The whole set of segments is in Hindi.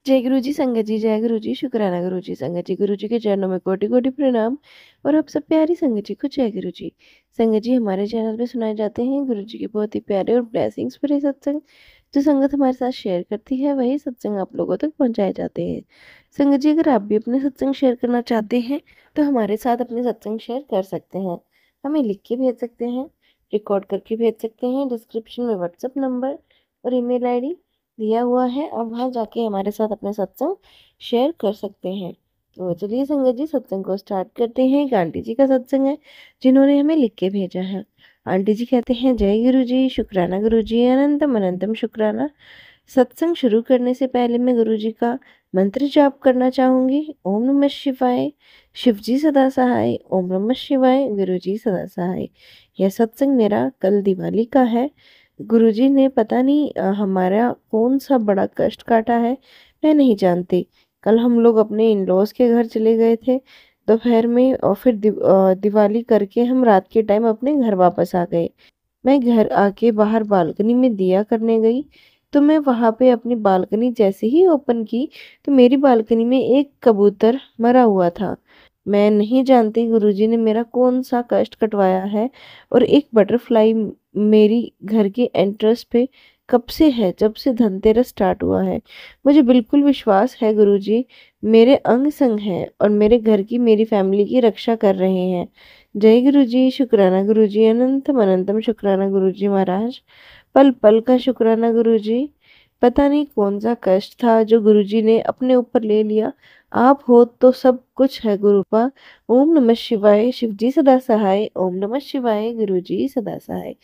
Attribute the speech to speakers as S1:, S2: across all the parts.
S1: जय गुरु जी, संगत जी, जय गुरु जी, शुक्राना गुरु जी, संगत जी, गुरु जी के चरणों में कोटि-कोटि प्रणाम और आप सब प्यारी संगत जी को जय गुरु जी। संगत जी, हमारे चैनल पे सुनाए जाते हैं गुरु जी के बहुत ही प्यारे और ब्लेसिंग्स भरे सत्संग। जो संगत हमारे साथ शेयर करती है, वही सत्संग आप लोगों तक पहुँचाए जाते हैं। संगत जी, अगर आप भी अपने सत्संग शेयर करना चाहते हैं, तो हमारे साथ अपने सत्संग शेयर कर सकते हैं। हमें लिख के भेज सकते हैं, रिकॉर्ड करके भेज सकते हैं। डिस्क्रिप्शन में व्हाट्सएप नंबर और ईमेल आईडी दिया हुआ है, आप वहाँ जाके हमारे साथ अपने सत्संग शेयर कर सकते हैं। तो चलिए संगत जी, सत्संग को स्टार्ट करते हैं। एक आंटी जी का सत्संग है जिन्होंने हमें लिख के भेजा है। आंटी जी कहते हैं, जय गुरु जी, शुक्राना गुरु जी, अनंतम अनंतम शुक्राना। सत्संग शुरू करने से पहले मैं गुरु जी का मंत्र जाप करना चाहूँगी। ओम नमः शिवाय, शिव जी सदा सहाय। ओम नमः शिवाय, गुरु जी सदा सहाय। यह सत्संग मेरा कल दिवाली का है। गुरुजी ने पता नहीं हमारा कौन सा बड़ा कष्ट काटा है, मैं नहीं जानती। कल हम लोग अपने इन लॉज के घर चले गए थे दोपहर में, और फिर दिवाली करके हम रात के टाइम अपने घर वापस आ गए। मैं घर आके बाहर बालकनी में दिया करने गई, तो मैं वहाँ पे अपनी बालकनी जैसे ही ओपन की, तो मेरी बालकनी में एक कबूतर मरा हुआ था। मैं नहीं जानती गुरुजी ने मेरा कौन सा कष्ट कटवाया है। और एक बटरफ्लाई मेरी घर के एंट्रेंस पे कब से है, जब से धनतेरस स्टार्ट हुआ है। मुझे बिल्कुल विश्वास है गुरुजी मेरे अंग संग हैं और मेरे घर की, मेरी फैमिली की रक्षा कर रहे हैं। जय गुरु जी, शुक्राना गुरु जी, अनंतम अनंतम शुक्राना गुरु जी महाराज। पल पल का शुक्राना गुरु जी। पता नहीं कौन सा कष्ट था जो गुरु जी ने अपने ऊपर ले लिया। आप हो तो सब कुछ है गुरुपा। ओम नमः शिवाय, शिव जी सदा सहाय। ओम नमः शिवाय, गुरु जी सदा सहाय।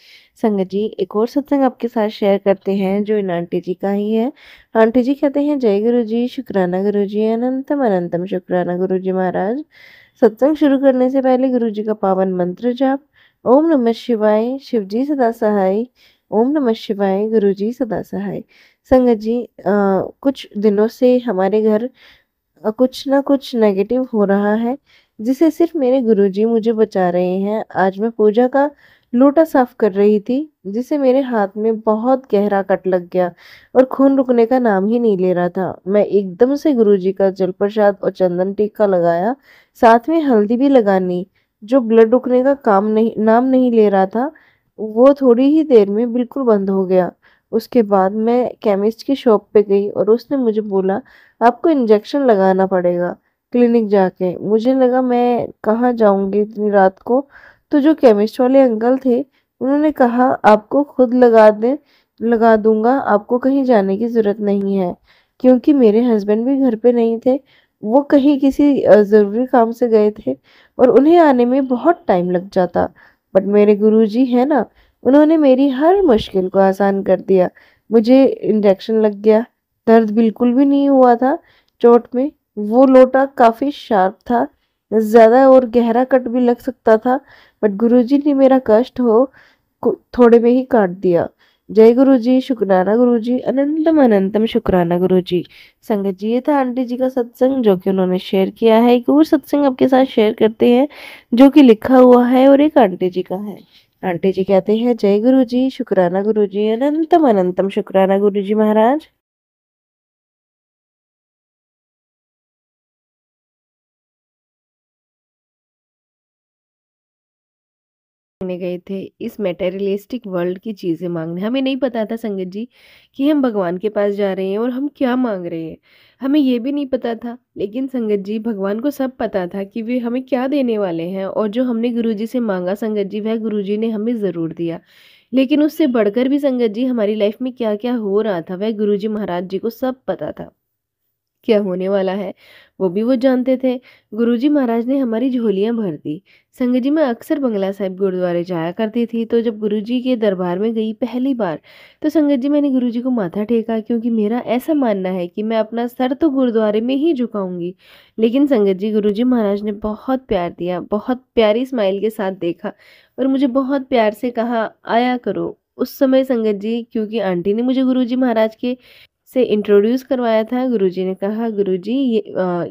S1: संगत जी, एक और सत्संग आपके साथ शेयर करते हैं जो इन आंटी जी का ही है। आंटी जी कहते हैं, जय गुरु जी, शुक्राना गुरु जी, अनंतम अनंतम शुक्राना गुरु जी महाराज। सत्संग शुरू करने से पहले गुरु जी का पावन मंत्र जाप। ओम नमः शिवाय, शिव जी सदा सहाय। ओम नमः शिवाय, गुरु जी सदा सहाय। संगत जी, कुछ दिनों से हमारे घर कुछ ना कुछ नेगेटिव हो रहा है, जिसे सिर्फ मेरे गुरुजी मुझे बचा रहे हैं। आज मैं पूजा का लोटा साफ कर रही थी, जिसे मेरे हाथ में बहुत गहरा कट लग गया और खून रुकने का नाम ही नहीं ले रहा था। मैं एकदम से गुरुजी का जल प्रसाद और चंदन टीका लगाया, साथ में हल्दी भी लगानी। जो ब्लड रुकने का नाम नहीं ले रहा था, वो थोड़ी ही देर में बिल्कुल बंद हो गया। उसके बाद मैं केमिस्ट की शॉप पे गई और उसने मुझे बोला, आपको इंजेक्शन लगाना पड़ेगा क्लिनिक जाके। मुझे लगा मैं कहाँ जाऊंगी इतनी रात को, तो जो केमिस्ट वाले अंकल थे उन्होंने कहा, आपको खुद लगा दूंगा, आपको कहीं जाने की जरूरत नहीं है। क्योंकि मेरे हस्बैंड भी घर पे नहीं थे, वो कहीं किसी ज़रूरी काम से गए थे और उन्हें आने में बहुत टाइम लग जाता। बट मेरे गुरुजी है ना, उन्होंने मेरी हर मुश्किल को आसान कर दिया। मुझे इंजेक्शन लग गया, दर्द बिल्कुल भी नहीं हुआ था चोट में। वो लोटा काफ़ी शार्प था, ज़्यादा और गहरा कट भी लग सकता था, बट गुरुजी ने मेरा कष्ट थोड़े में ही काट दिया। जय गुरु जी, शुक्राना गुरु जी, अनंतम अनंतम शुक्राना गुरु जी। संगत जी, ये था आंटी जी का सत्संग जो कि उन्होंने शेयर किया है। एक और सत्संग आपके साथ शेयर करते हैं जो कि लिखा हुआ है और एक आंटी जी का है। आंटी जी कहते हैं, जय गुरु जी, शुक्राना गुरु जी, अनंतम अनंतम शुक्राना गुरु जी महाराज। मांगने गए थे, इस मटेरियलिस्टिक वर्ल्ड की चीज़ें मांगने। हमें नहीं पता था संगत जी कि हम भगवान के पास जा रहे हैं और हम क्या मांग रहे हैं, हमें ये भी नहीं पता था। लेकिन संगत जी, भगवान को सब पता था कि वे हमें क्या देने वाले हैं, और जो हमने गुरुजी से मांगा संगत जी, वह गुरुजी ने हमें ज़रूर दिया। लेकिन उससे बढ़कर भी संगत जी, हमारी लाइफ में क्या क्या हो रहा था, वह गुरुजी महाराज जी को सब पता था। क्या होने वाला है वो भी वो जानते थे। गुरुजी महाराज ने हमारी झोलियां भर दी। संगत जी, मैं अक्सर बंगला साहिब गुरुद्वारे जाया करती थी, तो जब गुरुजी के दरबार में गई पहली बार, तो संगत जी मैंने गुरुजी को माथा टेका, क्योंकि मेरा ऐसा मानना है कि मैं अपना सर तो गुरुद्वारे में ही झुकाऊंगी। लेकिन संगत जी, गुरुजी महाराज ने बहुत प्यार दिया, बहुत प्यारी स्माइल के साथ देखा और मुझे बहुत प्यार से कहा, आया करो। उस समय संगत जी, क्योंकि आंटी ने मुझे गुरुजी महाराज के से इंट्रोड्यूस करवाया था, गुरुजी ने कहा, गुरुजी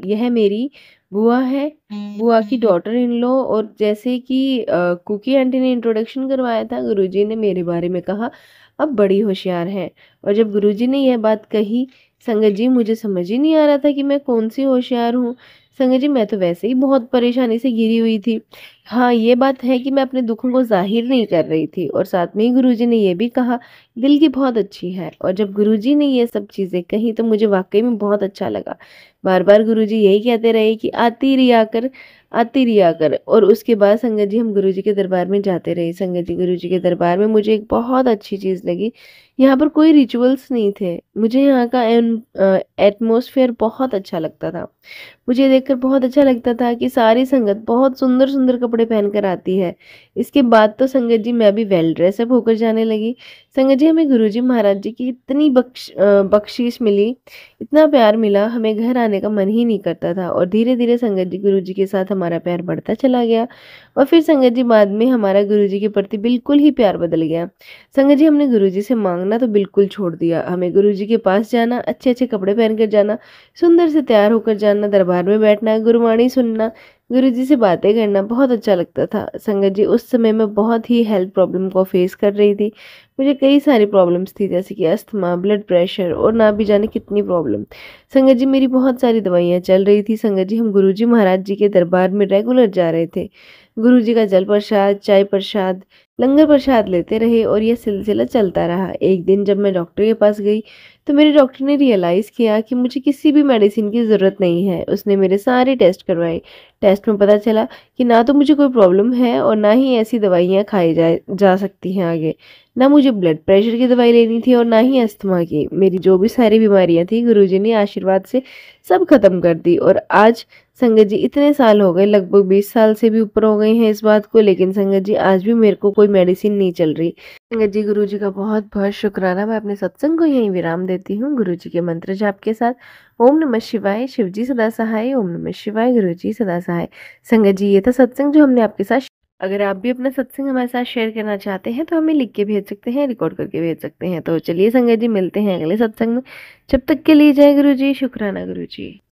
S1: यह मेरी बुआ है, बुआ की डॉटर इन लॉ। और जैसे कि कुकी आंटी ने इंट्रोडक्शन करवाया था, गुरुजी ने मेरे बारे में कहा, अब बड़ी होशियार है। और जब गुरुजी ने यह बात कही, संगत जी मुझे समझ ही नहीं आ रहा था कि मैं कौन-सी होशियार हूँ। संगत जी मैं तो वैसे ही बहुत परेशानी से घिरी हुई थी। हाँ, ये बात है कि मैं अपने दुखों को ज़ाहिर नहीं कर रही थी और साथ में ही गुरुजी ने ये भी कहा, दिल की बहुत अच्छी है। और जब गुरुजी ने ये सब चीज़ें कहीं तो मुझे वाक़ई में बहुत अच्छा लगा। बार-बार गुरुजी यही कहते रहे कि आती रिया कर। और उसके बाद संगत जी हम गुरुजी के दरबार में जाते रहे। संगत जी गुरुजी के दरबार में मुझे एक बहुत अच्छी चीज़ लगी, यहाँ पर कोई रिचुअल्स नहीं थे। मुझे यहाँ का एटमॉस्फेयर बहुत अच्छा लगता था। मुझे देखकर बहुत अच्छा लगता था कि सारी संगत बहुत सुंदर-सुंदर कपड़े पहनकर आती है। इसके बाद तो संगत जी मैं भी वेल ड्रेसअप होकर जाने लगी। संगत जी हमें गुरुजी महाराज जी की इतनी बख्शीश मिली, इतना प्यार मिला, हमें घर आने का मन ही नहीं करता था। और धीरे-धीरे संगत जी गुरुजी के साथ हमारा प्यार बढ़ता चला गया और फिर संगत जी बाद में हमारा गुरुजी के प्रति बिल्कुल ही प्यार बदल गया। संगत जी हमने गुरुजी से माँगना तो बिल्कुल छोड़ दिया। हमें गुरुजी के पास जाना, अच्छे-अच्छे कपड़े पहनकर जाना, सुंदर से तैयार होकर जाना, दरबार में बैठना, गुरबाणी सुनना, गुरुजी से बातें करना बहुत अच्छा लगता था। संगत जी उस समय मैं बहुत ही हेल्थ प्रॉब्लम को फेस कर रही थी। मुझे कई सारी प्रॉब्लम्स थी जैसे कि अस्थमा, ब्लड प्रेशर और ना भी जाने कितनी प्रॉब्लम। संगत जी मेरी बहुत सारी दवाइयाँ चल रही थी। संगत जी हम गुरुजी महाराज जी के दरबार में रेगुलर जा रहे थे। गुरुजी का जल प्रसाद, चाय प्रसाद, लंगर प्रसाद लेते रहे और ये सिलसिला चलता रहा। एक दिन जब मैं डॉक्टर के पास गई तो मेरे डॉक्टर ने रियलाइज़ किया कि मुझे किसी भी मेडिसिन की ज़रूरत नहीं है। उसने मेरे सारे टेस्ट करवाए। टेस्ट में पता चला कि ना तो मुझे कोई प्रॉब्लम है और ना ही ऐसी दवाइयाँ खाई जा सकती हैं आगे। ना मुझे ब्लड प्रेशर की दवाई लेनी थी और ना ही अस्थमा की। मेरी जो भी सारी बीमारियाँ थी गुरुजी ने आशीर्वाद से सब खत्म कर दी। और आज संगत जी इतने साल हो गए, लगभग 20 साल से भी ऊपर हो गए हैं इस बात को, लेकिन संगत जी आज भी मेरे को कोई मेडिसिन नहीं चल रही। संगत जी गुरुजी का बहुत-बहुत शुक्राना। मैं अपने सत्संग को यहीं विराम देती हूँ गुरुजी के मंत्र जाप के साथ। ओम नमः शिवाय, शिवजी सदा सहाय। ओम नमः शिवाय, गुरुजी सदा सहाय। संगत जी ये था सत्संग जो हमने आपके साथ। अगर आप भी अपना सत्संग हमारे साथ शेयर करना चाहते हैं तो हमें लिख के भेज सकते हैं, रिकॉर्ड करके भेज सकते हैं। तो चलिए संगत जी मिलते हैं अगले सत्संग में। जब तक के लिए जय गुरुजी, शुक्राना गुरुजी।